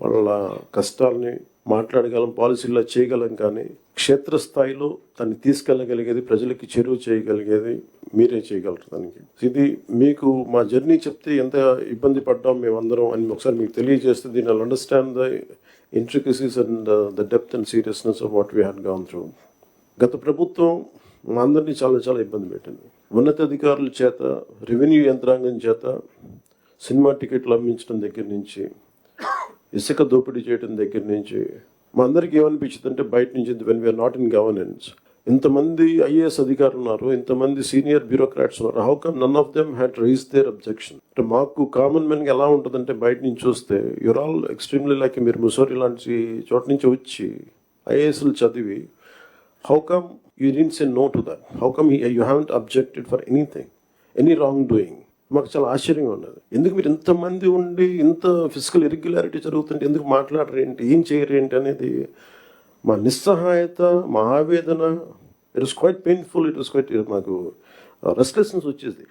వాళ్ళ కష్టాలని మాట్లాడగలం, పాలసీల్లో చేయగలం, కానీ క్షేత్రస్థాయిలో దాన్ని తీసుకెళ్ళగలిగేది, ప్రజలకి చేరువ చేయగలిగేది మీరే చేయగలరు. దానికి ఇది మీకు మా జర్నీ చెప్తే ఎంత ఇబ్బంది పడ్డాం మేమందరం అని ఒకసారి మీకు తెలియజేస్తే దీని I understand the intricacies and the depth and seriousness of what we had gone through. గత ప్రభుత్వం మా అందరినీ చాలా చాలా ఇబ్బంది పెట్టింది. ఉన్నతాధికారుల చేత, రెవెన్యూ యంత్రాంగం చేత సినిమా టికెట్లు అమ్మించడం దగ్గర నుంచి, ఇసుక దోపిడీ చేయడం దగ్గర నుంచి మా అందరికీ ఏమనిపించింది అంటే బయట నుంచి when we are not in governance, ఇంతమంది ఐఏఎస్ అధికారులు ఉన్నారు, ఇంతమంది సీనియర్ బ్యూరోక్రాట్స్ ఉన్నారు, how come none of them had raise their objection. అంటే మాకు కామన్ మెన్కి ఎలా ఉంటుందంటే బయట నుంచి చూస్తే యూర్ ఆల్ ఎక్స్ట్రీమ్లీ లైక్ మీరు ముసోరి లాంటి చోట నుంచి వచ్చి ఐఏఎస్లు చదివి how come you didn't say no to that, how come you haven't objected for anything, any wrong doing. మాకు చాలా ఆశ్చర్యంగా ఉన్నది. ఎందుకు మీరు ఇంతమంది ఉండి ఇంత ఫిజికల్ ఇర్రెగ్యులారిటీ జరుగుతుంటే ఎందుకు మాట్లాడరు ఏంటి, ఏం చేయరు ఏంటి అనేది మా నిస్సహాయత, మా ఆవేదన. It was quite painful, it was quite, మాకు రెస్ట్లెస్నెస్ వచ్చేది.